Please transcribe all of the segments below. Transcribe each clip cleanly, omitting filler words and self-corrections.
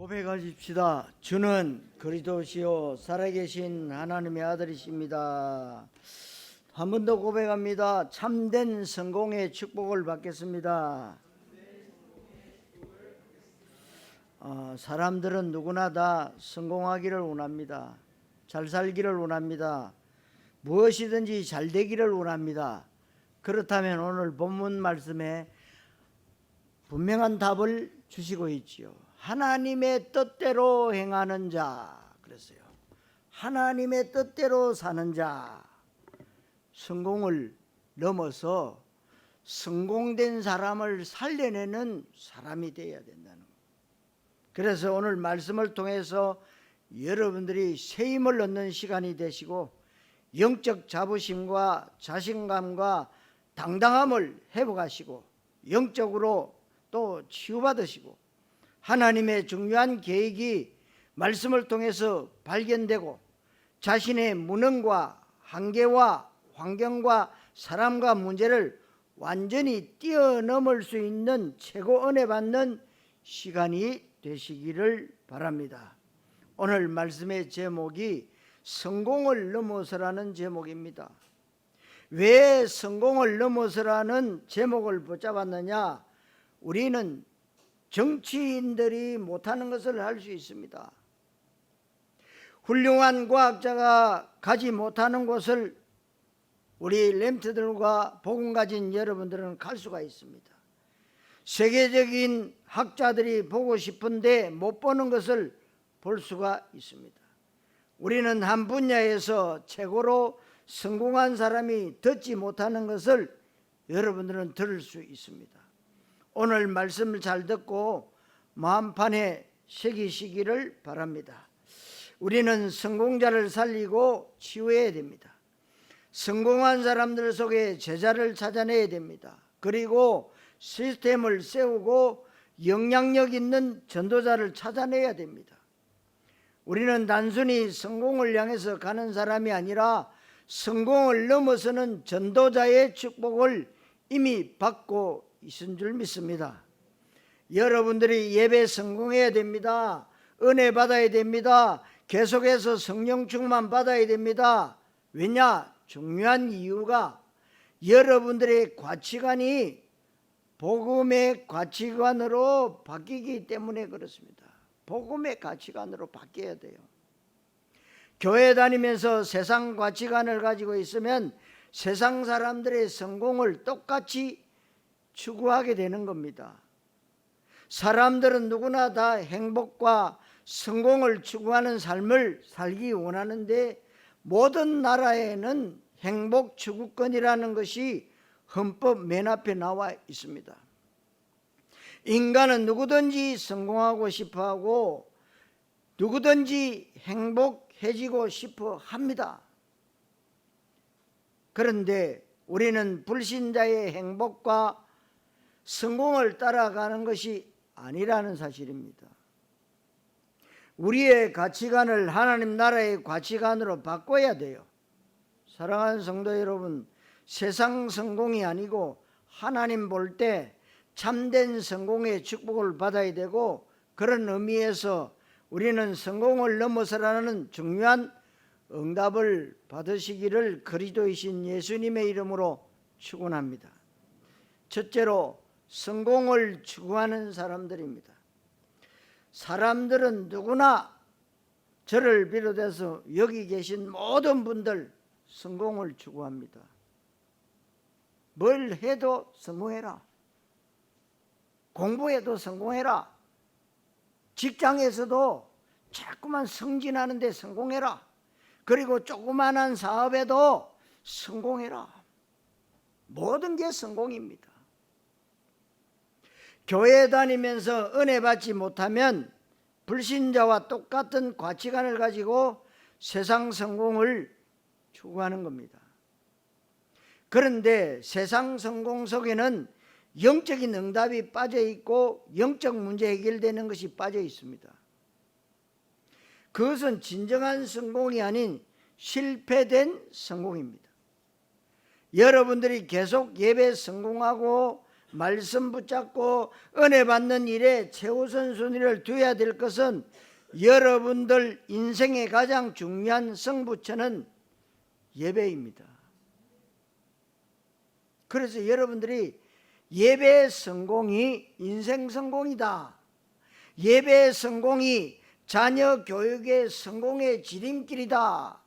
고백하십시다. 주는 그리스도시요 살아계신 하나님의 아들이십니다. 한 번 더 고백합니다. 참된 성공의 축복을 받겠습니다. 사람들은 누구나 다 성공하기를 원합니다. 잘 살기를 원합니다. 무엇이든지 잘 되기를 원합니다. 그렇다면 오늘 본문 말씀에 분명한 답을 주시고 있지요. 하나님의 뜻대로 행하는 자, 그랬어요. 하나님의 뜻대로 사는 자, 성공을 넘어서 성공된 사람을 살려내는 사람이 되어야 된다는 거예요. 그래서 오늘 말씀을 통해서 여러분들이 새 힘을 얻는 시간이 되시고 영적 자부심과 자신감과 당당함을 회복하시고 영적으로 또 치유받으시고 하나님의 중요한 계획이 말씀을 통해서 발견되고 자신의 무능과 한계와 환경과 사람과 문제를 완전히 뛰어넘을 수 있는 최고 은혜 받는 시간이 되시기를 바랍니다. 오늘 말씀의 제목이 성공을 넘어서라는 제목입니다. 왜 성공을 넘어서라는 제목을 붙잡았느냐? 우리는 정치인들이 못하는 것을 할 수 있습니다. 훌륭한 과학자가 가지 못하는 곳을 우리 렘트들과 복음 가진 여러분들은 갈 수가 있습니다. 세계적인 학자들이 보고 싶은데 못 보는 것을 볼 수가 있습니다. 우리는 한 분야에서 최고로 성공한 사람이 듣지 못하는 것을 여러분들은 들을 수 있습니다. 오늘 말씀을 잘 듣고 마음판에 새기시기를 바랍니다. 우리는 성공자를 살리고 치유해야 됩니다. 성공한 사람들 속에 제자를 찾아내야 됩니다. 그리고 시스템을 세우고 영향력 있는 전도자를 찾아내야 됩니다. 우리는 단순히 성공을 향해서 가는 사람이 아니라 성공을 넘어서는 전도자의 축복을 이미 받고 있은 줄 믿습니다. 여러분들이 예배 성공해야 됩니다. 은혜 받아야 됩니다. 계속해서 성령 충만 받아야 됩니다. 왜냐? 중요한 이유가 여러분들의 가치관이 복음의 가치관으로 바뀌기 때문에 그렇습니다. 복음의 가치관으로 바뀌어야 돼요. 교회 다니면서 세상 가치관을 가지고 있으면 세상 사람들의 성공을 똑같이 추구하게 되는 겁니다. 사람들은 누구나 다 행복과 성공을 추구하는 삶을 살기 원하는데 모든 나라에는 행복 추구권이라는 것이 헌법 맨 앞에 나와 있습니다. 인간은 누구든지 성공하고 싶어하고 누구든지 행복해지고 싶어 합니다. 그런데 우리는 불신자의 행복과 성공을 따라가는 것이 아니라는 사실입니다. 우리의 가치관을 하나님 나라의 가치관으로 바꿔야 돼요. 사랑하는 성도 여러분, 세상 성공이 아니고 하나님 볼 때 참된 성공의 축복을 받아야 되고, 그런 의미에서 우리는 성공을 넘어서라는 중요한 응답을 받으시기를 그리스도이신 예수님의 이름으로 축원합니다. 첫째로 성공을 추구하는 사람들입니다. 사람들은 누구나 저를 비롯해서 여기 계신 모든 분들 성공을 추구합니다. 뭘 해도 성공해라. 공부해도 성공해라. 직장에서도 자꾸만 승진하는 데 성공해라. 그리고 조그마한 사업에도 성공해라. 모든 게 성공입니다. 교회 다니면서 은혜 받지 못하면 불신자와 똑같은 가치관을 가지고 세상 성공을 추구하는 겁니다. 그런데 세상 성공 속에는 영적인 응답이 빠져 있고 영적 문제 해결되는 것이 빠져 있습니다. 그것은 진정한 성공이 아닌 실패된 성공입니다. 여러분들이 계속 예배 성공하고 말씀 붙잡고 은혜 받는 일에 최우선 순위를 둬야 될 것은 여러분들 인생의 가장 중요한 승부처는 예배입니다. 그래서 여러분들이 예배의 성공이 인생 성공이다. 예배의 성공이 자녀 교육의 성공의 지름길이다.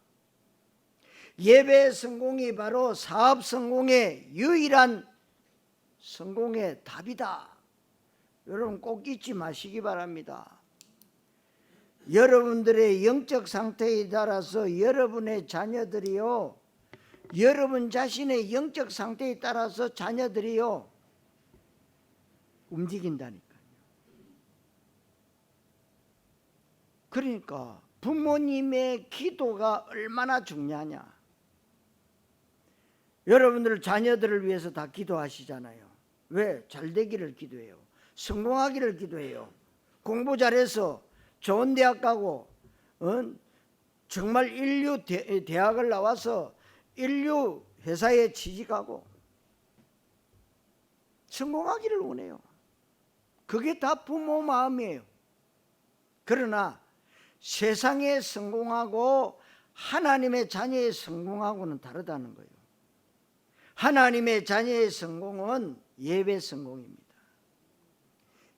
예배의 성공이 바로 사업 성공의 유일한 성공의 답이다. 여러분 꼭 잊지 마시기 바랍니다. 여러분들의 영적 상태에 따라서 여러분의 자녀들이요, 여러분 자신의 영적 상태에 따라서 자녀들이요 움직인다니까요. 그러니까 부모님의 기도가 얼마나 중요하냐. 여러분들 자녀들을 위해서 다 기도하시잖아요. 왜? 잘 되기를 기도해요. 성공하기를 기도해요. 공부 잘해서 좋은 대학 가고 정말 인류 대학을 나와서 인류 회사에 취직하고 성공하기를 원해요. 그게 다 부모 마음이에요. 그러나 세상에 성공하고 하나님의 자녀의 성공하고는 다르다는 거예요. 하나님의 자녀의 성공은 예배 성공입니다.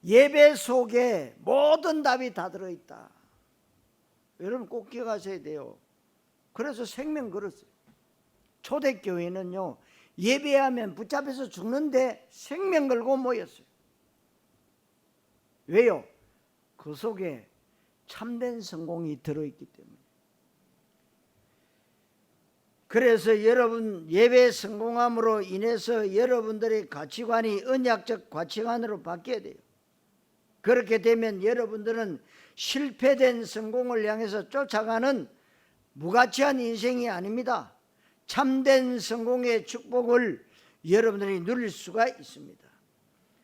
예배 속에 모든 답이 다 들어있다. 여러분 꼭 기억하셔야 돼요. 그래서 생명 걸었어요. 초대교회는요, 예배하면 붙잡혀서 죽는데 생명 걸고 모였어요. 왜요? 그 속에 참된 성공이 들어있기 때문에. 그래서 여러분 예배 성공함으로 인해서 여러분들의 가치관이 언약적 가치관으로 바뀌어야 돼요. 그렇게 되면 여러분들은 실패된 성공을 향해서 쫓아가는 무가치한 인생이 아닙니다. 참된 성공의 축복을 여러분들이 누릴 수가 있습니다.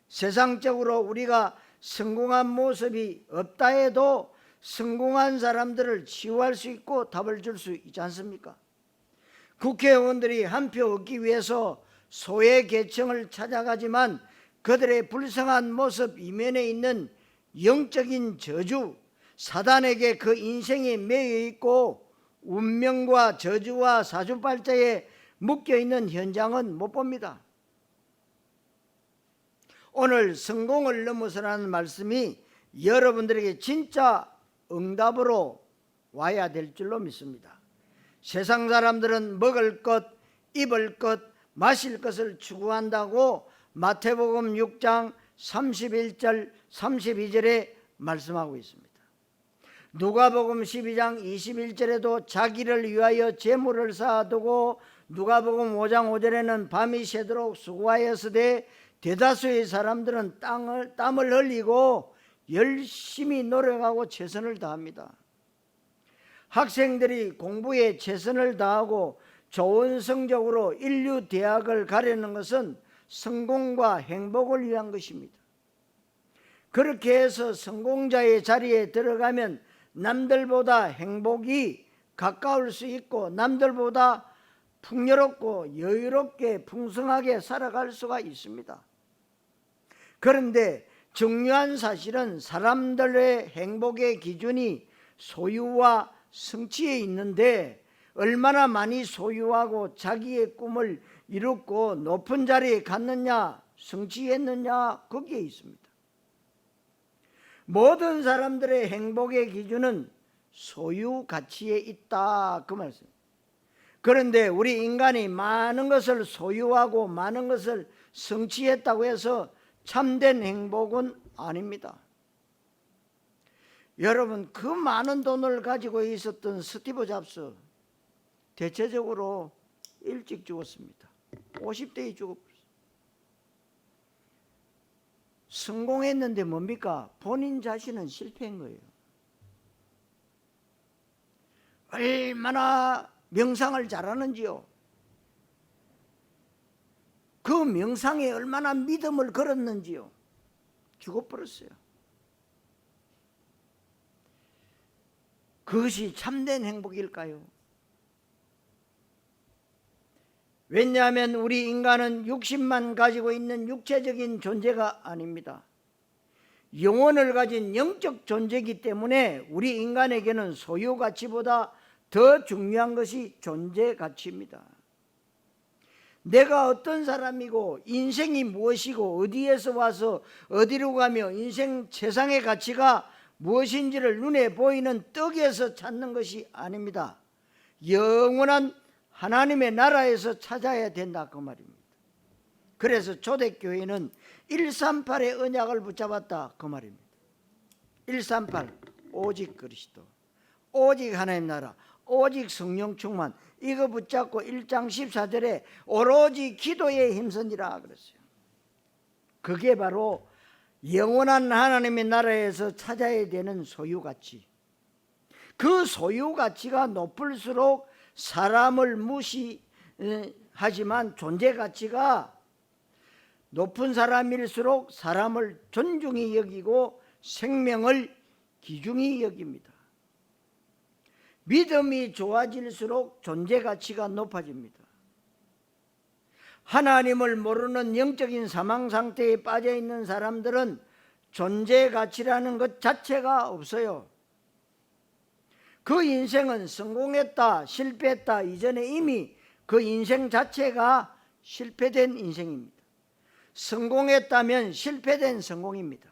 세상적으로 우리가 성공한 모습이 없다 해도 성공한 사람들을 치유할 수 있고 답을 줄 수 있지 않습니까? 국회의원들이 한 표 얻기 위해서 소외 계층을 찾아가지만 그들의 불쌍한 모습 이면에 있는 영적인 저주, 사단에게 그 인생이 매여 있고 운명과 저주와 사주팔자에 묶여있는 현장은 못 봅니다. 오늘 성공을 넘어서라는 말씀이 여러분들에게 진짜 응답으로 와야 될 줄로 믿습니다. 세상 사람들은 먹을 것, 입을 것, 마실 것을 추구한다고 마태복음 6장 31절 32절에 말씀하고 있습니다. 누가복음 12장 21절에도 자기를 위하여 재물을 쌓아두고 누가복음 5장 5절에는 밤이 새도록 수고하였으되 대다수의 사람들은 땀을 흘리고 열심히 노력하고 최선을 다합니다. 학생들이 공부에 최선을 다하고 좋은 성적으로 인류 대학을 가려는 것은 성공과 행복을 위한 것입니다. 그렇게 해서 성공자의 자리에 들어가면 남들보다 행복이 가까울 수 있고 남들보다 풍요롭고 여유롭게 풍성하게 살아갈 수가 있습니다. 그런데 중요한 사실은 사람들의 행복의 기준이 소유와 성취에 있는데 얼마나 많이 소유하고 자기의 꿈을 이뤘고 높은 자리에 갔느냐, 성취했느냐, 거기에 있습니다. 모든 사람들의 행복의 기준은 소유 가치에 있다, 그 말씀. 그런데 우리 인간이 많은 것을 소유하고 많은 것을 성취했다고 해서 참된 행복은 아닙니다. 여러분, 그 많은 돈을 가지고 있었던 스티브 잡스 대체적으로 일찍 죽었습니다. 50대에 죽었어요. 성공했는데 뭡니까? 본인 자신은 실패한 거예요. 얼마나 명상을 잘하는지요. 그 명상에 얼마나 믿음을 걸었는지요. 죽어버렸어요. 그것이 참된 행복일까요? 왜냐하면 우리 인간은 육신만 가지고 있는 육체적인 존재가 아닙니다. 영혼을 가진 영적 존재이기 때문에 우리 인간에게는 소유 가치보다 더 중요한 것이 존재 가치입니다. 내가 어떤 사람이고 인생이 무엇이고 어디에서 와서 어디로 가며 인생 최상의 가치가 무엇인지를 눈에 보이는 떡에서 찾는 것이 아닙니다. 영원한 하나님의 나라에서 찾아야 된다 그 말입니다. 그래서 초대교회는 138의 언약을 붙잡았다 그 말입니다. 138 오직 그리스도, 오직 하나님 나라, 오직 성령 충만, 이거 붙잡고 1장 14절에 오로지 기도에 힘쓰니라 그랬어요. 그게 바로 영원한 하나님의 나라에서 찾아야 되는 소유가치. 그 소유가치가 높을수록 사람을 무시하지만 존재가치가 높은 사람일수록 사람을 존중히 여기고 생명을 귀중히 여깁니다. 믿음이 좋아질수록 존재가치가 높아집니다. 하나님을 모르는 영적인 사망 상태에 빠져 있는 사람들은 존재가치라는 것 자체가 없어요. 그 인생은 성공했다 실패했다 이전에 이미 그 인생 자체가 실패된 인생입니다. 성공했다면 실패된 성공입니다.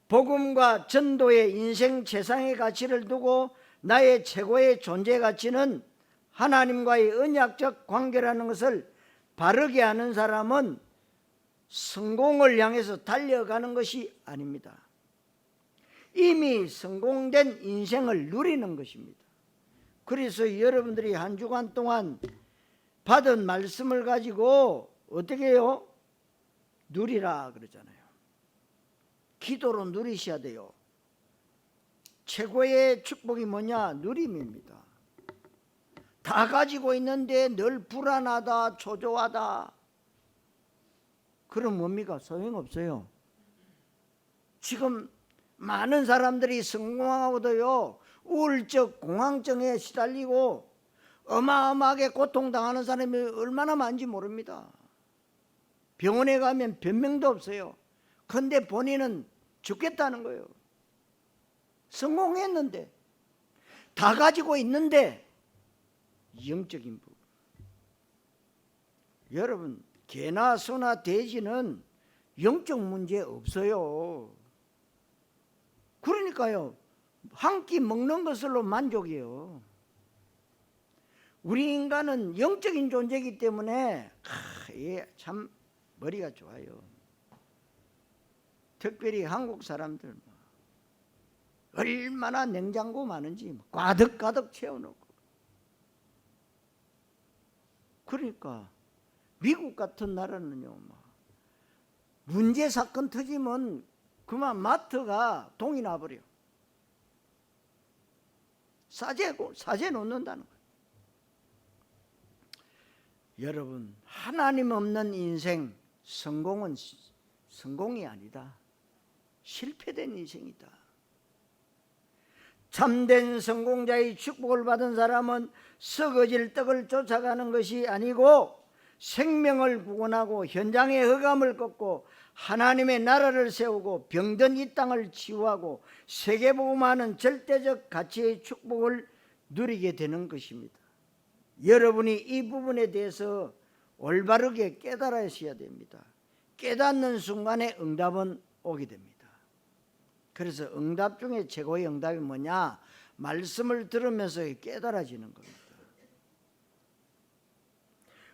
복음과 전도의 인생 최상의 가치를 두고 나의 최고의 존재 가치는 하나님과의 언약적 관계라는 것을 바르게 아는 사람은 성공을 향해서 달려가는 것이 아닙니다. 이미 성공된 인생을 누리는 것입니다. 그래서 여러분들이 한 주간 동안 받은 말씀을 가지고 어떻게 해요? 누리라 그러잖아요. 기도로 누리셔야 돼요. 최고의 축복이 뭐냐? 누림입니다. 다 가지고 있는데 늘 불안하다 초조하다, 그럼 뭡니까? 소용없어요. 지금 많은 사람들이 성공하고도요 우울적 공황증에 시달리고 어마어마하게 고통당하는 사람이 얼마나 많은지 모릅니다. 병원에 가면 변명도 없어요. 그런데 본인은 죽겠다는 거예요. 성공했는데, 다 가지고 있는데, 영적인 부분. 여러분, 개나 소나 돼지는 영적 문제 없어요. 그러니까요, 한 끼 먹는 것으로 만족이에요. 우리 인간은 영적인 존재이기 때문에 참 머리가 좋아요. 특별히 한국 사람들 얼마나 냉장고 많은지 가득가득 채워놓고. 그러니까 미국 같은 나라는요, 문제 사건 터지면 그만 마트가 동이 나버려. 사재 놓는다는 거예요. 여러분, 하나님 없는 인생, 성공은 성공이 아니다. 실패된 인생이다. 참된 성공자의 축복을 받은 사람은 썩어질 떡을 쫓아가는 것이 아니고 생명을 구원하고 현장의 흑암을 꺾고 하나님의 나라를 세우고 병든 이 땅을 치유하고 세계복음하는 절대적 가치의 축복을 누리게 되는 것입니다. 여러분이 이 부분에 대해서 올바르게 깨달으셔야 됩니다. 깨닫는 순간에 응답은 오게 됩니다. 그래서 응답 중에 최고의 응답이 뭐냐? 말씀을 들으면서 깨달아지는 겁니다.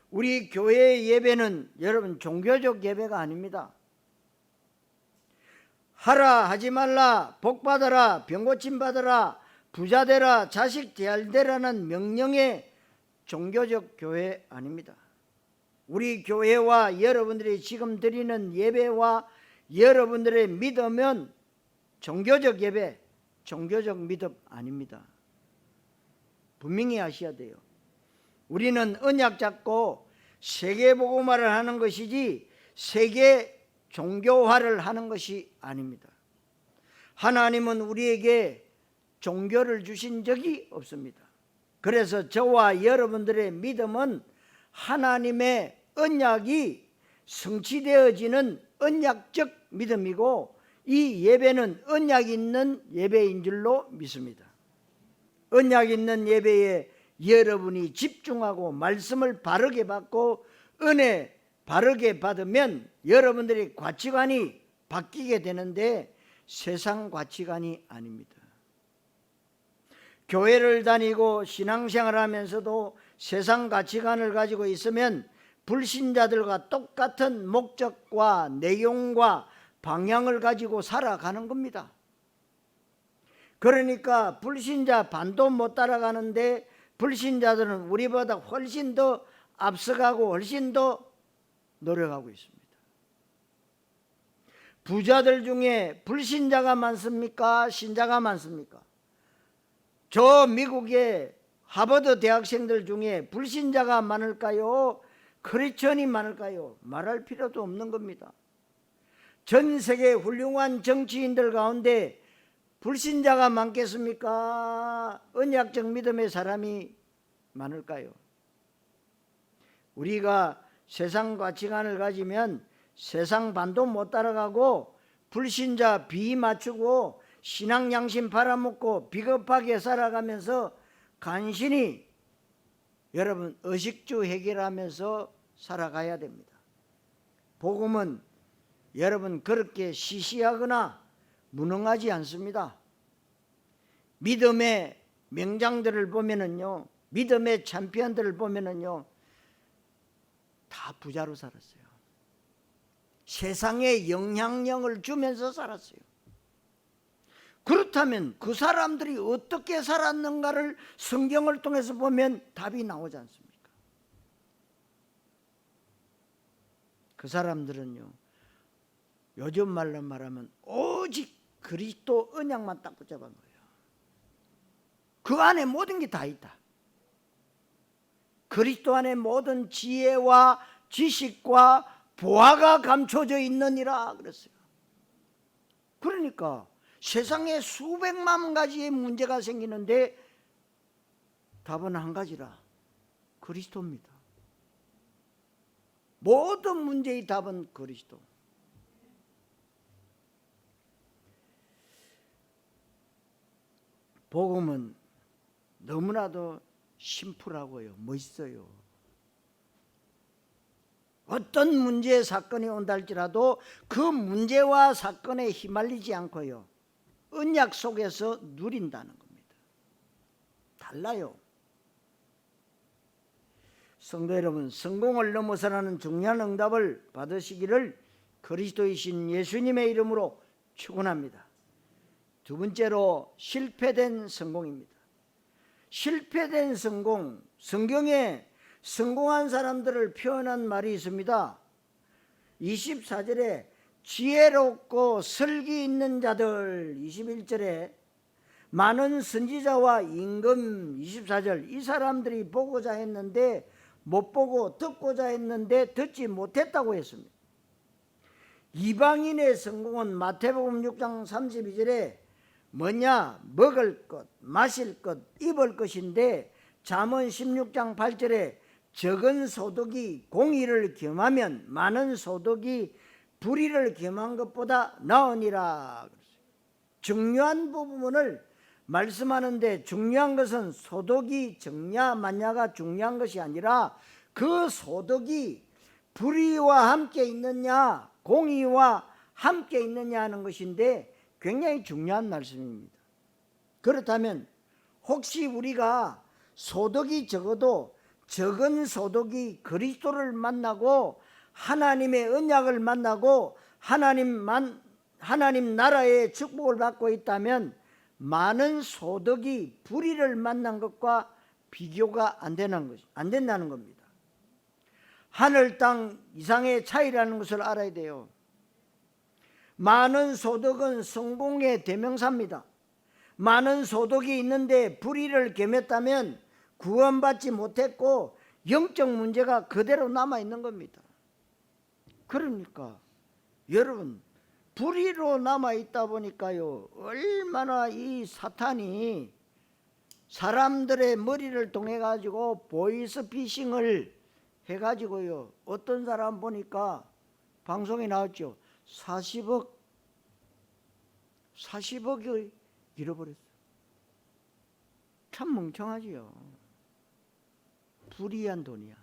우리 교회의 예배는 여러분 종교적 예배가 아닙니다. 하라 하지 말라, 복 받아라, 병 고침 받아라, 부자 되라, 자식 잘 되라는 명령의 종교적 교회 아닙니다. 우리 교회와 여러분들이 지금 드리는 예배와 여러분들의 믿음은 종교적 예배, 종교적 믿음 아닙니다. 분명히 아셔야 돼요. 우리는 언약 잡고 세계복음화를 하는 것이지 세계 종교화를 하는 것이 아닙니다. 하나님은 우리에게 종교를 주신 적이 없습니다. 그래서 저와 여러분들의 믿음은 하나님의 언약이 성취되어지는 언약적 믿음이고, 이 예배는 언약 있는 예배인 줄로 믿습니다. 언약 있는 예배에 여러분이 집중하고 말씀을 바르게 받고 은혜 바르게 받으면 여러분들의 가치관이 바뀌게 되는데 세상 가치관이 아닙니다. 교회를 다니고 신앙생활을 하면서도 세상 가치관을 가지고 있으면 불신자들과 똑같은 목적과 내용과 방향을 가지고 살아가는 겁니다. 그러니까 불신자 반도 못 따라가는데 불신자들은 우리보다 훨씬 더 앞서가고 훨씬 더 노력하고 있습니다. 부자들 중에 불신자가 많습니까? 신자가 많습니까? 저 미국의 하버드 대학생들 중에 불신자가 많을까요? 크리스천이 많을까요? 말할 필요도 없는 겁니다. 전 세계 훌륭한 정치인들 가운데 불신자가 많겠습니까? 언약적 믿음의 사람이 많을까요? 우리가 세상 가치관을 가지면 세상 반도 못 따라가고 불신자 비 맞추고 신앙 양심 팔아먹고 비겁하게 살아가면서 간신히 여러분 의식주 해결하면서 살아가야 됩니다. 복음은 여러분 그렇게 시시하거나 무능하지 않습니다. 믿음의 명장들을 보면은요, 믿음의 챔피언들을 보면은요, 다 부자로 살았어요. 세상에 영향력을 주면서 살았어요. 그렇다면 그 사람들이 어떻게 살았는가를 성경을 통해서 보면 답이 나오지 않습니까? 그 사람들은요, 요즘 말로 말하면 오직 그리스도 언약만 딱 붙잡은 거예요. 그 안에 모든 게 다 있다. 그리스도 안에 모든 지혜와 지식과 보화가 감춰져 있느니라 그랬어요. 그러니까 세상에 수백만 가지의 문제가 생기는데 답은 한 가지라, 그리스도입니다. 모든 문제의 답은 그리스도. 복음은 너무나도 심플하고요, 멋있어요. 어떤 문제 사건이 온다 할지라도 그 문제와 사건에 휘말리지 않고요, 언약 속에서 누린다는 겁니다. 달라요. 성도 여러분, 성공을 넘어서라는 중요한 응답을 받으시기를 그리스도이신 예수님의 이름으로 축원합니다. 두 번째로 실패된 성공입니다. 실패된 성공, 성경에 성공한 사람들을 표현한 말이 있습니다. 24절에 지혜롭고 설기 있는 자들, 21절에 많은 선지자와 임금, 24절, 이 사람들이 보고자 했는데 못 보고 듣고자 했는데 듣지 못했다고 했습니다. 이방인의 성공은 마태복음 6장 32절에 뭐냐? 먹을 것, 마실 것, 입을 것인데 잠언 16장 8절에 적은 소득이 공의를 겸하면 많은 소득이 불의를 겸한 것보다 나으니라. 중요한 부분을 말씀하는데 중요한 것은 소득이 적냐 많냐가 중요한 것이 아니라 그 소득이 불의와 함께 있느냐 공의와 함께 있느냐 하는 것인데 굉장히 중요한 말씀입니다. 그렇다면 혹시 우리가 소득이 적어도 적은 소득이 그리스도를 만나고 하나님의 언약을 만나고 하나님 나라의 축복을 받고 있다면 많은 소득이 불의를 만난 것과 비교가 안 된다는 겁니다. 하늘 땅 이상의 차이라는 것을 알아야 돼요. 많은 소득은 성공의 대명사입니다. 많은 소득이 있는데 불의를 겸했다면 구원받지 못했고 영적 문제가 그대로 남아있는 겁니다. 그러니까 여러분, 불의로 남아있다 보니까요, 얼마나 이 사탄이 사람들의 머리를 통해 가지고 보이스피싱을 해가지고요, 어떤 사람 보니까 방송에 나왔죠. 40억을 잃어버렸어요. 참 멍청하지요. 불이한 돈이야.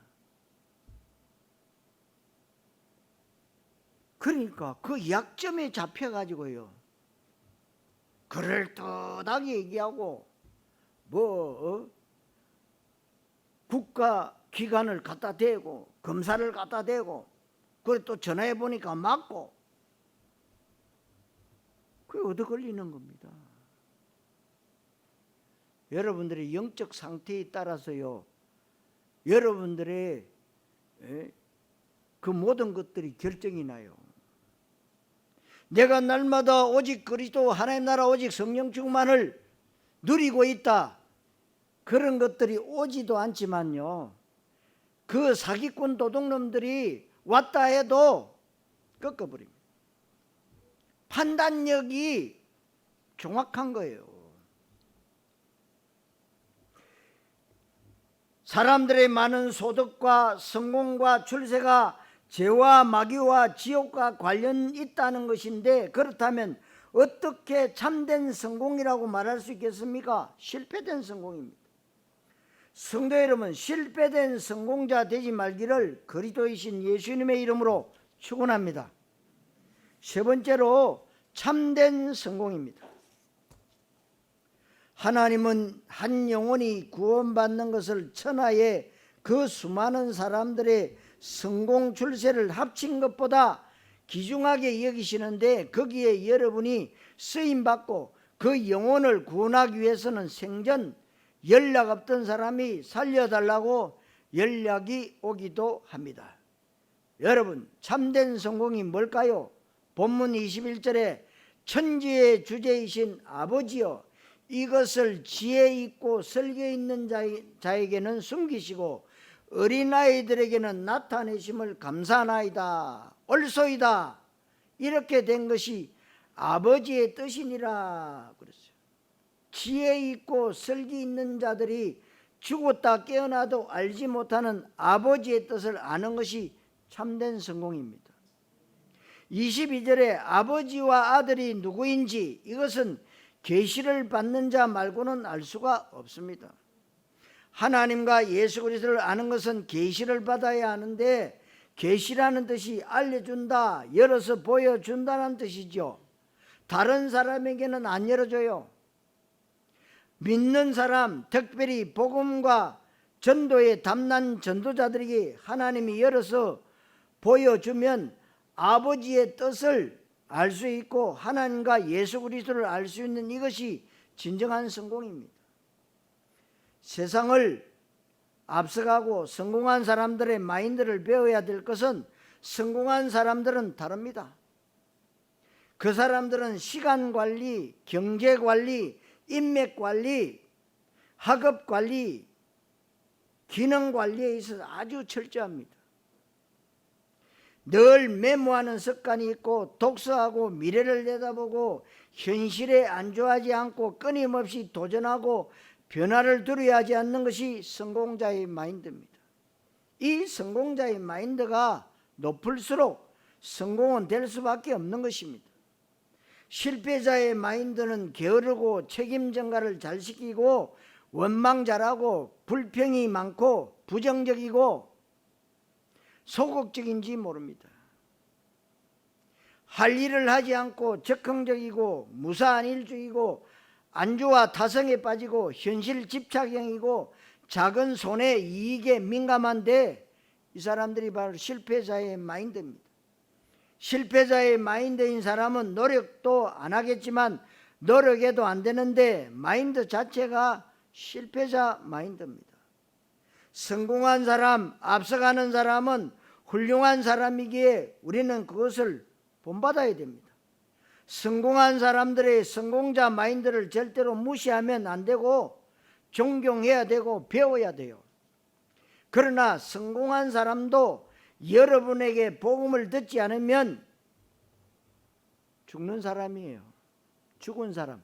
그러니까 그 약점에 잡혀가지고요, 그럴듯하게 얘기하고 국가 기관을 갖다 대고 검사를 갖다 대고, 그래 또 전화해 보니까 맞고, 그게 얻어 걸리는 겁니다. 여러분들의 영적 상태에 따라서요, 여러분들의 그 모든 것들이 결정이 나요. 내가 날마다 오직 그리스도 하나님 나라 오직 성령 충만을 누리고 있다, 그런 것들이 오지도 않지만요, 그 사기꾼 도둑놈들이 왔다 해도 꺾어버립니다. 판단력이 정확한 거예요. 사람들의 많은 소득과 성공과 출세가 죄와 마귀와 지옥과 관련 있다는 것인데, 그렇다면 어떻게 참된 성공이라고 말할 수 있겠습니까? 실패된 성공입니다. 성도 여러분, 실패된 성공자 되지 말기를 그리스도이신 예수님의 이름으로 축원합니다. 세 번째로 참된 성공입니다. 하나님은 한 영혼이 구원받는 것을 천하의 그 수많은 사람들의 성공 출세를 합친 것보다 귀중하게 여기시는데, 거기에 여러분이 쓰임받고 그 영혼을 구원하기 위해서는 생전 연락 없던 사람이 살려달라고 연락이 오기도 합니다. 여러분, 참된 성공이 뭘까요? 본문 21절에 천지의 주제이신 아버지여, 이것을 지혜 있고 설교 있는 자에게는 숨기시고 어린아이들에게는 나타내심을 감사하나이다. 옳소이다. 이렇게 된 것이 아버지의 뜻이니라 그랬어요. 지혜 있고 설기 있는 자들이 죽었다 깨어나도 알지 못하는 아버지의 뜻을 아는 것이 참된 성공입니다. 22절에 아버지와 아들이 누구인지 이것은 계시를 받는 자 말고는 알 수가 없습니다. 하나님과 예수 그리스도를 아는 것은 계시를 받아야 하는데, 계시라는 뜻이 알려준다, 열어서 보여준다는 뜻이죠. 다른 사람에게는 안 열어줘요. 믿는 사람, 특별히 복음과 전도에 담난 전도자들에게 하나님이 열어서 보여주면 아버지의 뜻을 알 수 있고 하나님과 예수 그리스도를 알 수 있는, 이것이 진정한 성공입니다. 세상을 앞서가고 성공한 사람들의 마인드를 배워야 될 것은, 성공한 사람들은 다릅니다. 그 사람들은 시간 관리, 경제 관리, 인맥 관리, 학업 관리, 기능 관리에 있어서 아주 철저합니다. 늘 메모하는 습관이 있고, 독서하고 미래를 내다보고 현실에 안주하지 않고 끊임없이 도전하고 변화를 두려워하지 않는 것이 성공자의 마인드입니다. 이 성공자의 마인드가 높을수록 성공은 될 수밖에 없는 것입니다. 실패자의 마인드는 게으르고 책임 전가를 잘 시키고 원망잘하고 불평이 많고 부정적이고 소극적인지 모릅니다. 할 일을 하지 않고 적극적이고 무사한 일주이고 안주와 타성에 빠지고 현실 집착형이고 작은 손해 이익에 민감한데, 이 사람들이 바로 실패자의 마인드입니다. 실패자의 마인드인 사람은 노력도 안 하겠지만 노력해도 안 되는데 마인드 자체가 실패자 마인드입니다. 성공한 사람, 앞서가는 사람은 훌륭한 사람이기에 우리는 그것을 본받아야 됩니다. 성공한 사람들의 성공자 마인드를 절대로 무시하면 안 되고 존경해야 되고 배워야 돼요. 그러나 성공한 사람도 여러분에게 복음을 듣지 않으면 죽는 사람이에요. 죽은 사람.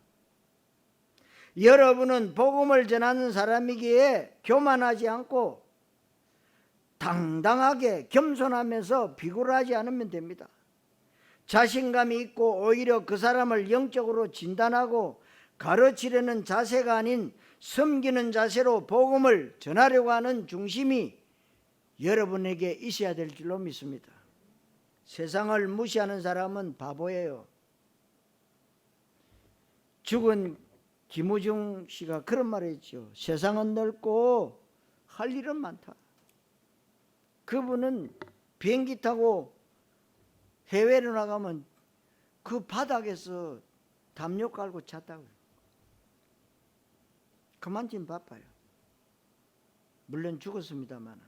여러분은 복음을 전하는 사람이기에 교만하지 않고 당당하게 겸손하면서 비굴하지 않으면 됩니다. 자신감이 있고 오히려 그 사람을 영적으로 진단하고 가르치려는 자세가 아닌 섬기는 자세로 복음을 전하려고 하는 중심이 여러분에게 있어야 될 줄로 믿습니다. 세상을 무시하는 사람은 바보예요. 죽은 김우중 씨가 그런 말을 했죠. 세상은 넓고 할 일은 많다. 그분은 비행기 타고 해외로 나가면 그 바닥에서 담요 깔고 잤다고요. 그만큼 바빠요. 물론 죽었습니다만.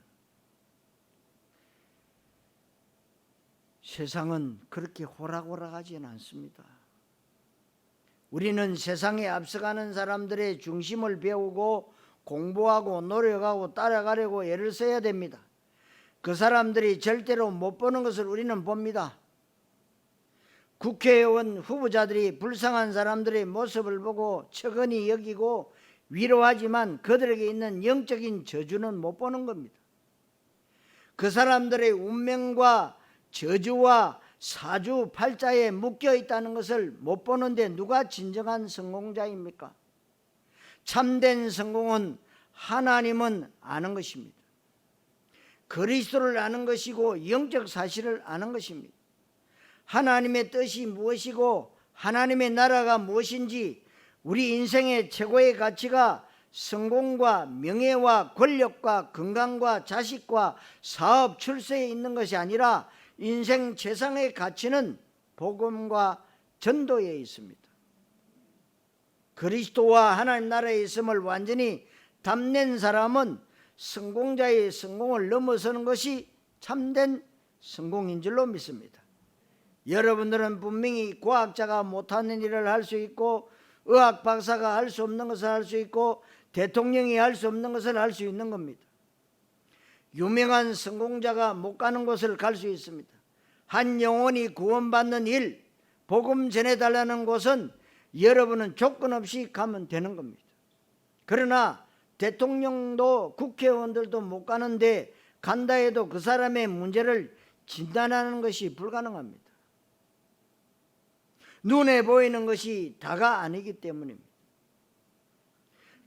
세상은 그렇게 호락호락하지는 않습니다. 우리는 세상에 앞서가는 사람들의 중심을 배우고 공부하고 노력하고 따라가려고 애를 써야 됩니다. 그 사람들이 절대로 못 보는 것을 우리는 봅니다. 국회의원 후보자들이 불쌍한 사람들의 모습을 보고 측은히 여기고 위로하지만 그들에게 있는 영적인 저주는 못 보는 겁니다. 그 사람들의 운명과 저주와 사주팔자에 묶여 있다는 것을 못 보는데 누가 진정한 성공자입니까? 참된 성공은 하나님은 아는 것입니다. 그리스도를 아는 것이고 영적 사실을 아는 것입니다. 하나님의 뜻이 무엇이고 하나님의 나라가 무엇인지, 우리 인생의 최고의 가치가 성공과 명예와 권력과 건강과 자식과 사업 출세에 있는 것이 아니라 인생 최상의 가치는 복음과 전도에 있습니다. 그리스도와 하나님 나라에 있음을 완전히 담는 사람은 성공자의 성공을 넘어서는 것이 참된 성공인 줄로 믿습니다. 여러분들은 분명히 과학자가 못하는 일을 할 수 있고 의학 박사가 할 수 없는 것을 할 수 있고 대통령이 할 수 없는 것을 할 수 있는 겁니다. 유명한 성공자가 못 가는 곳을 갈 수 있습니다. 한 영혼이 구원받는 일, 복음 전해달라는 곳은 여러분은 조건 없이 가면 되는 겁니다. 그러나 대통령도 국회의원들도 못 가는데 간다 해도 그 사람의 문제를 진단하는 것이 불가능합니다. 눈에 보이는 것이 다가 아니기 때문입니다.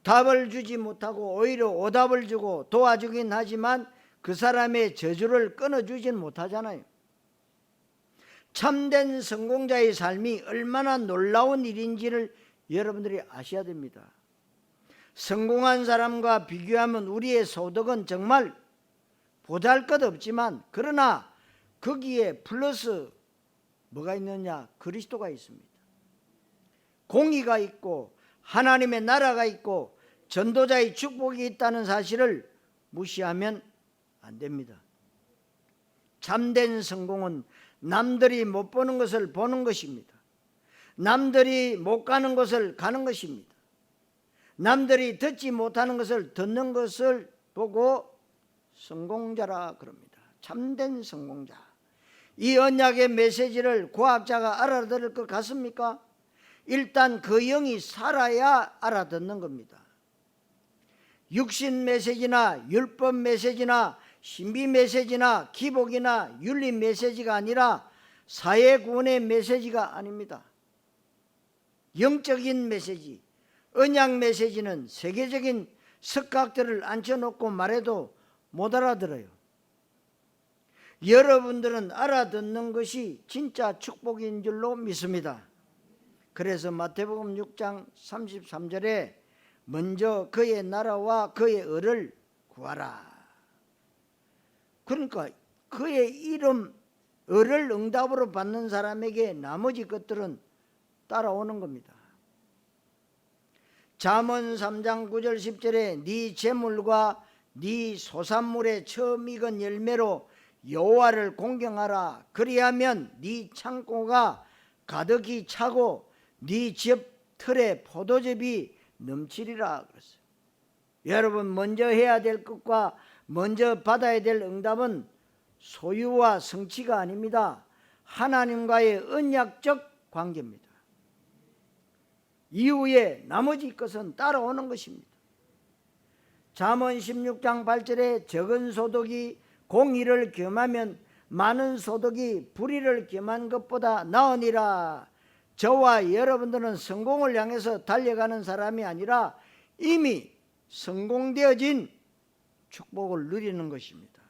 답을 주지 못하고 오히려 오답을 주고 도와주긴 하지만 그 사람의 저주를 끊어주진 못하잖아요. 참된 성공자의 삶이 얼마나 놀라운 일인지를 여러분들이 아셔야 됩니다. 성공한 사람과 비교하면 우리의 소득은 정말 보잘것없지만 그러나 거기에 플러스 뭐가 있느냐? 그리스도가 있습니다. 공의가 있고 하나님의 나라가 있고 전도자의 축복이 있다는 사실을 무시하면 안 됩니다. 참된 성공은 남들이 못 보는 것을 보는 것입니다. 남들이 못 가는 곳을 가는 것입니다. 남들이 듣지 못하는 것을 듣는 것을 보고 성공자라 그럽니다. 참된 성공자. 이 언약의 메시지를 과학자가 알아들을 것 같습니까? 일단 그 영이 살아야 알아듣는 겁니다. 육신 메시지나 율법 메시지나 신비 메시지나 기복이나 윤리 메시지가 아니라 사회 구원의 메시지가 아닙니다. 영적인 메시지, 언약 메시지는 세계적인 석각들을 앉혀놓고 말해도 못 알아들어요. 여러분들은 알아듣는 것이 진짜 축복인 줄로 믿습니다. 그래서 마태복음 6장 33절에 먼저 그의 나라와 그의 의를 구하라. 그러니까 그의 이름, 의를 응답으로 받는 사람에게 나머지 것들은 따라오는 겁니다. 잠언 3장 9절 10절에 네 재물과 네 소산물의 처음 익은 열매로 여호와를 공경하라. 그리하면 네 창고가 가득히 차고 네 집 틀에 포도즙이 넘치리라 그랬어요. 여러분, 먼저 해야 될 것과 먼저 받아야 될 응답은 소유와 성취가 아닙니다. 하나님과의 언약적 관계입니다. 이후에 나머지 것은 따라오는 것입니다. 잠언 16장 8절에 적은 소득이 공의를 겸하면 많은 소득이 불의를 겸한 것보다 나으니라. 저와 여러분들은 성공을 향해서 달려가는 사람이 아니라 이미 성공되어진 축복을 누리는 것입니다.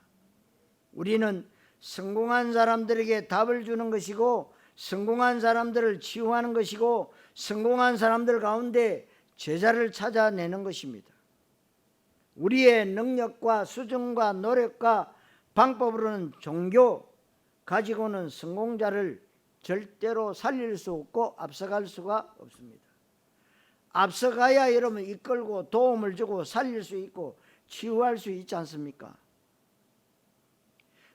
우리는 성공한 사람들에게 답을 주는 것이고, 성공한 사람들을 치유하는 것이고, 성공한 사람들 가운데 제자를 찾아내는 것입니다. 우리의 능력과 수준과 노력과 방법으로는 종교 가지고는 성공자를 절대로 살릴 수 없고 앞서갈 수가 없습니다. 앞서가야 여러분 이끌고 도움을 주고 살릴 수 있고 치유할 수 있지 않습니까?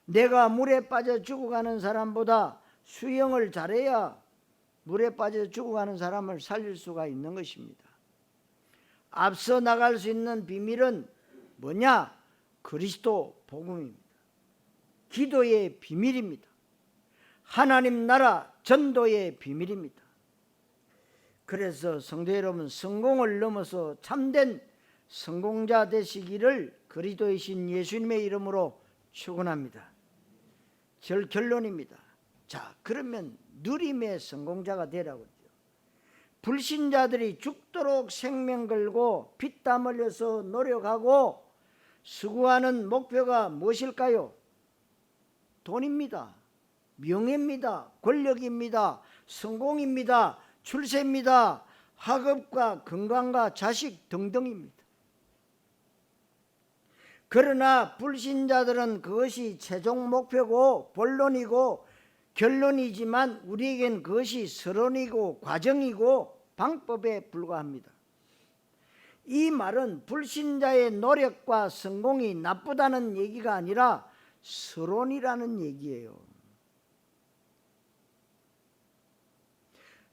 내가 물에 빠져 죽어가는 사람보다 수영을 잘해야 물에 빠져 죽어가는 사람을 살릴 수가 있는 것입니다. 앞서 나갈 수 있는 비밀은 뭐냐? 그리스도 복음입니다. 기도의 비밀입니다. 하나님 나라 전도의 비밀입니다. 그래서 성도 여러분, 성공을 넘어서 참된 성공자 되시기를 그리스도의 신 예수님의 이름으로 축원합니다. 결론입니다. 자, 그러면 누림의 성공자가 되라고 했죠. 불신자들이 죽도록 생명 걸고 피땀 흘려서 노력하고 수고하는 목표가 무엇일까요? 돈입니다. 명예입니다. 권력입니다. 성공입니다. 출세입니다. 학업과 건강과 자식 등등입니다. 그러나 불신자들은 그것이 최종 목표고 본론이고 결론이지만 우리에겐 그것이 서론이고 과정이고 방법에 불과합니다. 이 말은 불신자의 노력과 성공이 나쁘다는 얘기가 아니라 서론이라는 얘기예요.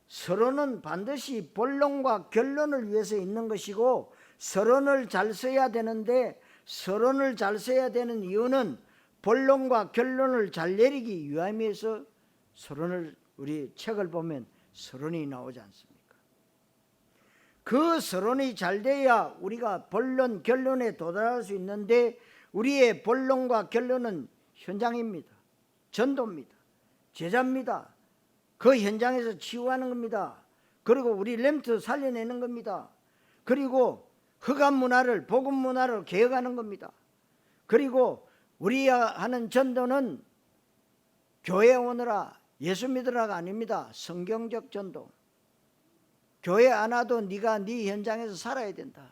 서론은 반드시 본론과 결론을 위해서 있는 것이고 서론을 잘 써야 되는데 서론을 잘 써야 되는 이유는 본론과 결론을 잘 내리기 위함에서 서론을 우리 책을 보면 서론이 나오지 않습니까? 그 서론이 잘 돼야 우리가 본론 결론에 도달할 수 있는데 우리의 본론과 결론은 현장입니다. 전도입니다. 제자입니다. 그 현장에서 치유하는 겁니다. 그리고 우리 렘트 살려내는 겁니다. 그리고 흑암 문화를 복음 문화로 개혁하는 겁니다. 그리고 우리가 하는 전도는 교회 오느라 예수 믿으라가 아닙니다. 성경적 전도. 교회 안 와도 네가 네 현장에서 살아야 된다.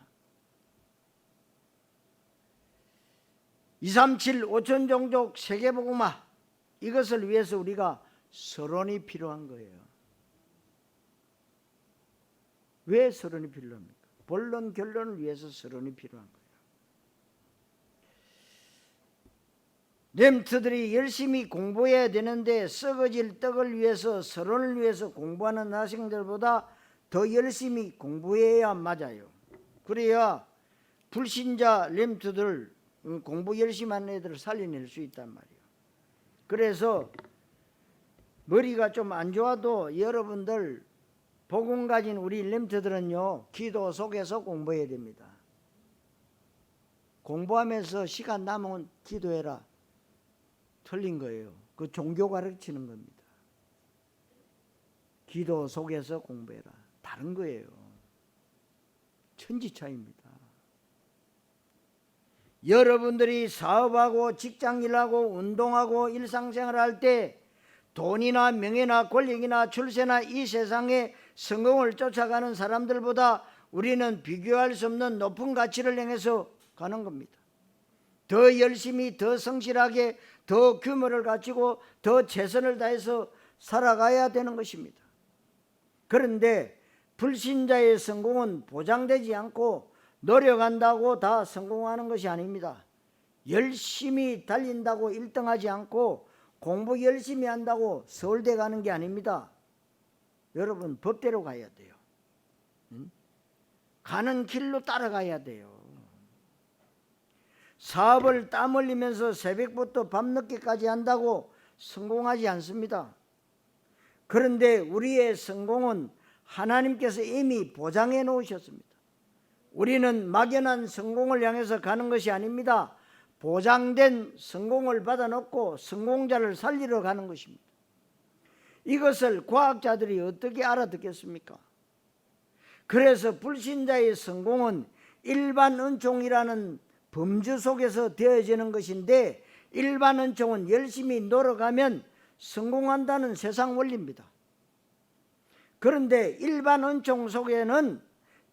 237 5천 종족 세계복음화, 이것을 위해서 우리가 서론이 필요한 거예요. 왜 서론이 필요합니까? 본론 결론을 위해서 서론이 필요한 거예요. 렘트들이 열심히 공부해야 되는데 썩어질 떡을 위해서 서론을 위해서 공부하는 학생들보다 더 열심히 공부해야 맞아요. 그래야 불신자 렘트들 공부 열심히 하는 애들을 살려낼 수 있단 말이에요. 그래서 머리가 좀 안 좋아도 여러분들 복음 가진 우리 렘트들은요, 기도 속에서 공부해야 됩니다. 공부하면서 시간 남으면 기도해라. 틀린 거예요. 그 종교 가르치는 겁니다. 기도 속에서 공부해라. 다른 거예요. 천지차이입니다. 여러분들이 사업하고 직장일하고 운동하고 일상생활을 할 때 돈이나 명예나 권력이나 출세나 이 세상의 성공을 쫓아가는 사람들보다 우리는 비교할 수 없는 높은 가치를 향해서 가는 겁니다. 더 열심히, 더 성실하게, 더 규모를 갖추고 더 최선을 다해서 살아가야 되는 것입니다. 그런데 불신자의 성공은 보장되지 않고 노력한다고 다 성공하는 것이 아닙니다. 열심히 달린다고 1등하지 않고 공부 열심히 한다고 서울대 가는 게 아닙니다. 여러분, 법대로 가야 돼요. 가는 길로 따라가야 돼요. 사업을 땀 흘리면서 새벽부터 밤늦게까지 한다고 성공하지 않습니다. 그런데 우리의 성공은 하나님께서 이미 보장해 놓으셨습니다. 우리는 막연한 성공을 향해서 가는 것이 아닙니다. 보장된 성공을 받아놓고 성공자를 살리러 가는 것입니다. 이것을 과학자들이 어떻게 알아듣겠습니까? 그래서 불신자의 성공은 일반 은총이라는 범주 속에서 되어지는 것인데, 일반 은총은 열심히 노력하면 성공한다는 세상 원리입니다. 그런데 일반 은총 속에는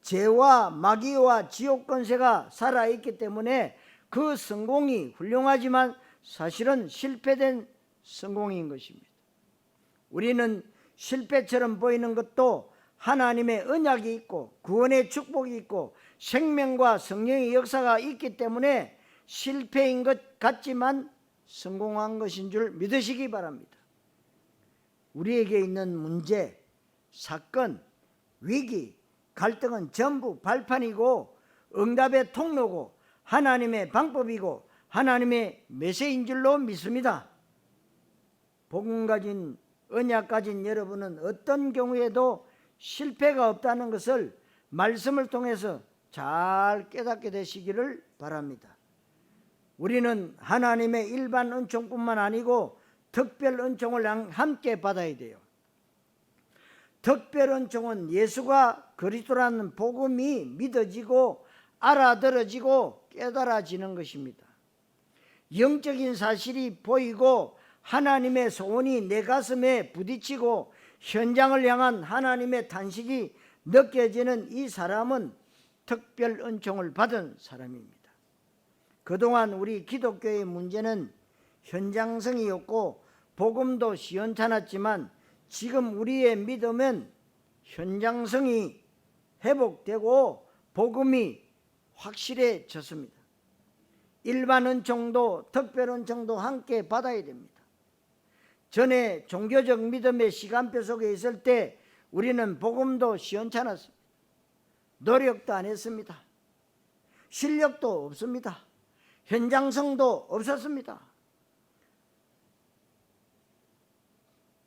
죄와 마귀와 지옥 권세가 살아있기 때문에 그 성공이 훌륭하지만 사실은 실패된 성공인 것입니다. 우리는 실패처럼 보이는 것도 하나님의 언약이 있고 구원의 축복이 있고 생명과 성령의 역사가 있기 때문에 실패인 것 같지만 성공한 것인 줄 믿으시기 바랍니다. 우리에게 있는 문제, 사건, 위기, 갈등은 전부 발판이고 응답의 통로고 하나님의 방법이고 하나님의 메시지인 줄로 믿습니다. 복음 가진, 언약 가진 여러분은 어떤 경우에도 실패가 없다는 것을 말씀을 통해서 잘 깨닫게 되시기를 바랍니다. 우리는 하나님의 일반 은총뿐만 아니고 특별 은총을 함께 받아야 돼요. 특별 은총은 예수가 그리스도라는 복음이 믿어지고 알아들어지고 깨달아지는 것입니다. 영적인 사실이 보이고 하나님의 소원이 내 가슴에 부딪히고 현장을 향한 하나님의 탄식이 느껴지는 이 사람은 특별 은총을 받은 사람입니다. 그동안 우리 기독교의 문제는 현장성이었고 복음도 시원찮았지만 지금 우리의 믿음은 현장성이 회복되고 복음이 확실해졌습니다. 일반 은총도 특별 은총도 함께 받아야 됩니다. 전에 종교적 믿음의 시간표 속에 있을 때 우리는 복음도 시원찮았습니다. 노력도 안 했습니다. 실력도 없습니다. 현장성도 없었습니다.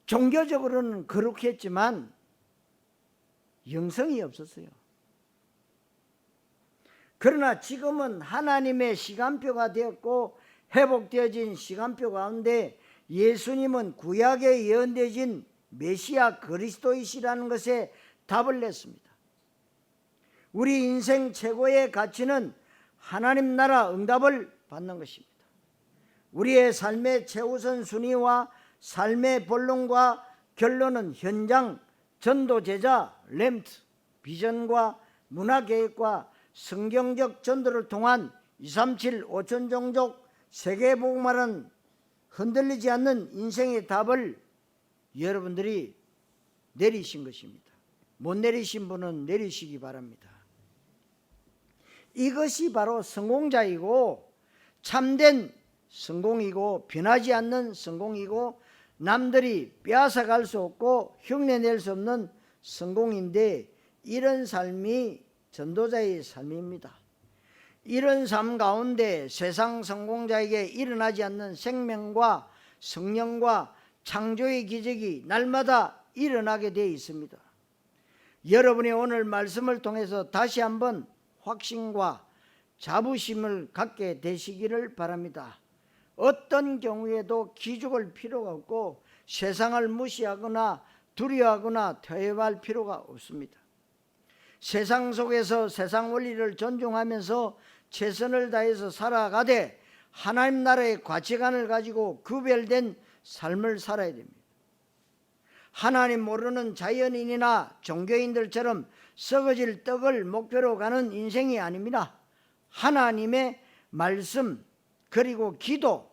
종교적으로는 그렇게 했지만 영성이 없었어요. 그러나 지금은 하나님의 시간표가 되었고 회복되어진 시간표 가운데 예수님은 구약에 예언되어진 메시아 그리스도이시라는 것에 답을 냈습니다. 우리 인생 최고의 가치는 하나님 나라 응답을 받는 것입니다. 우리의 삶의 최우선 순위와 삶의 본론과 결론은 현장, 전도 제자, 렘트, 비전과 문화계획과 성경적 전도를 통한 237 5천 종족 세계복음화는 흔들리지 않는 인생의 답을 여러분들이 내리신 것입니다. 못 내리신 분은 내리시기 바랍니다. 이것이 바로 성공자이고 참된 성공이고 변하지 않는 성공이고 남들이 빼앗아갈 수 없고 흉내낼 수 없는 성공인데, 이런 삶이 전도자의 삶입니다. 이런 삶 가운데 세상 성공자에게 일어나지 않는 생명과 성령과 창조의 기적이 날마다 일어나게 되어 있습니다. 여러분이 오늘 말씀을 통해서 다시 한번 확신과 자부심을 갖게 되시기를 바랍니다. 어떤 경우에도 기죽을 필요가 없고 세상을 무시하거나 두려워하거나 퇴화할 필요가 없습니다. 세상 속에서 세상 원리를 존중하면서 최선을 다해서 살아가되 하나님 나라의 가치관을 가지고 구별된 삶을 살아야 됩니다. 하나님 모르는 자연인이나 종교인들처럼 썩어질 떡을 목표로 가는 인생이 아닙니다. 하나님의 말씀, 그리고 기도,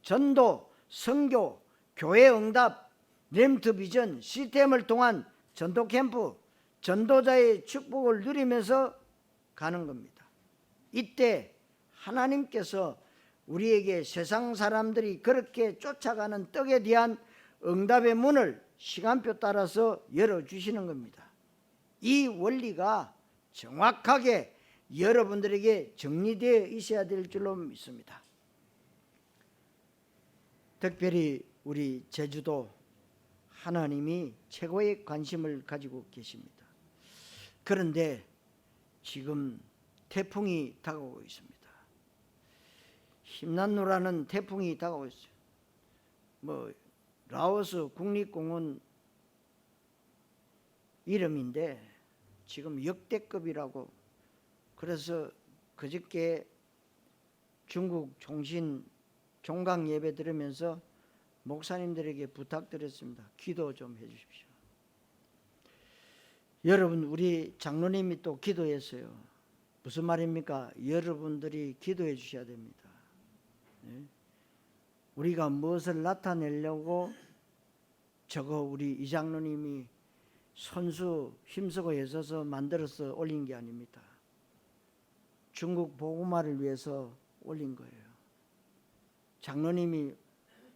전도, 선교, 교회 응답, 렘트 비전, 시스템을 통한 전도 캠프, 전도자의 축복을 누리면서 가는 겁니다. 이때 하나님께서 우리에게 세상 사람들이 그렇게 쫓아가는 떡에 대한 응답의 문을 시간표 따라서 열어주시는 겁니다. 이 원리가 정확하게 여러분들에게 정리되어 있어야 될 줄로 믿습니다. 특별히 우리 제주도 하나님이 최고의 관심을 가지고 계십니다. 그런데 지금 태풍이 다가오고 있습니다. 힘난노라는 태풍이 다가오고 있어요. 뭐 라오스 국립공원 이름인데 지금 역대급이라고. 그래서 그저께 중국 종신 종강 예배 들으면서 목사님들에게 부탁드렸습니다. 기도 좀 해주십시오. 여러분, 우리 장로님이 또 기도했어요. 무슨 말입니까? 여러분들이 기도해 주셔야 됩니다. 네? 우리가 무엇을 나타내려고 저거 우리 이 장로님이 손수 힘쓰고 애써서 만들어서 올린 게 아닙니다. 중국 복음화를 위해서 올린 거예요. 장로님이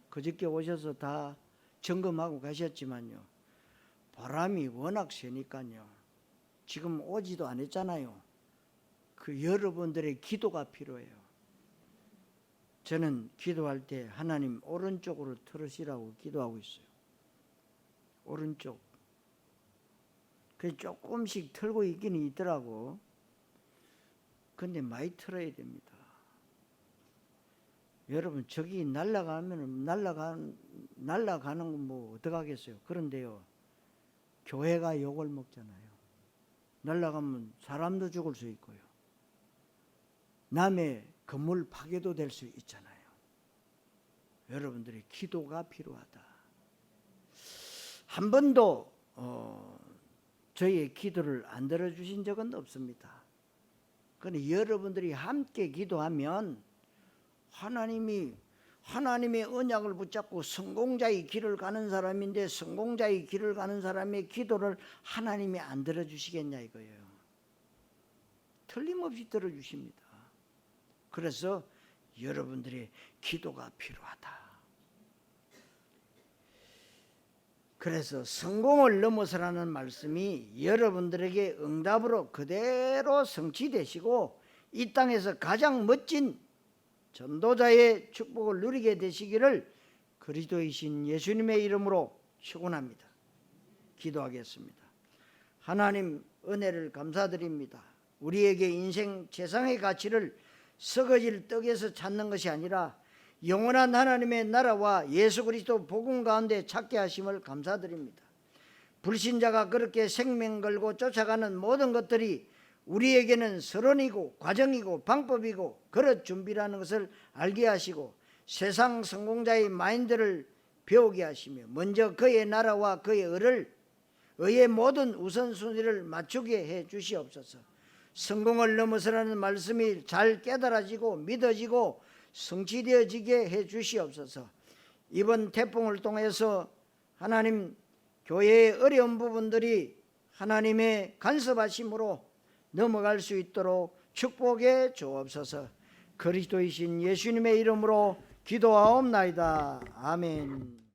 그저께 오셔서 다 점검하고 가셨지만요, 바람이 워낙 세니까요, 지금 오지도 않았잖아요. 그 여러분들의 기도가 필요해요. 저는 기도할 때 하나님 오른쪽으로 틀으시라고 기도하고 있어요. 오른쪽. 그 조금씩 틀고 있긴 있더라고. 근데 많이 틀어야 됩니다. 여러분, 저기 날아가면 날아가는 건 뭐 어떡하겠어요. 그런데요, 교회가 욕을 먹잖아요. 날아가면 사람도 죽을 수 있고요, 남의 건물 파괴도 될 수 있잖아요. 여러분들의 기도가 필요하다. 한 번도 저희의 기도를 안 들어주신 적은 없습니다. 그런데 여러분들이 함께 기도하면 하나님의 언약을 붙잡고 성공자의 길을 가는 사람인데, 성공자의 길을 가는 사람의 기도를 하나님이 안 들어주시겠냐 이거예요. 틀림없이 들어주십니다. 그래서 여러분들의 기도가 필요하다. 그래서 성공을 넘어서라는 말씀이 여러분들에게 응답으로 그대로 성취되시고 이 땅에서 가장 멋진 전도자의 축복을 누리게 되시기를 그리스도이신 예수님의 이름으로 축원합니다. 기도하겠습니다. 하나님, 은혜를 감사드립니다. 우리에게 인생 최상의 가치를 썩어질 떡에서 찾는 것이 아니라 영원한 하나님의 나라와 예수 그리스도 복음 가운데 찾게 하심을 감사드립니다. 불신자가 그렇게 생명 걸고 쫓아가는 모든 것들이 우리에게는 서론이고 과정이고 방법이고 그릇 준비라는 것을 알게 하시고 세상 성공자의 마인드를 배우게 하시며 먼저 그의 나라와 그의 의의 모든 우선순위를 맞추게 해 주시옵소서. 성공을 넘어서라는 말씀이 잘 깨달아지고 믿어지고 성취되어지게 해 주시옵소서. 이번 태풍을 통해서 하나님, 교회의 어려운 부분들이 하나님의 간섭하심으로 넘어갈 수 있도록 축복해 주옵소서. 그리스도이신 예수님의 이름으로 기도하옵나이다. 아멘.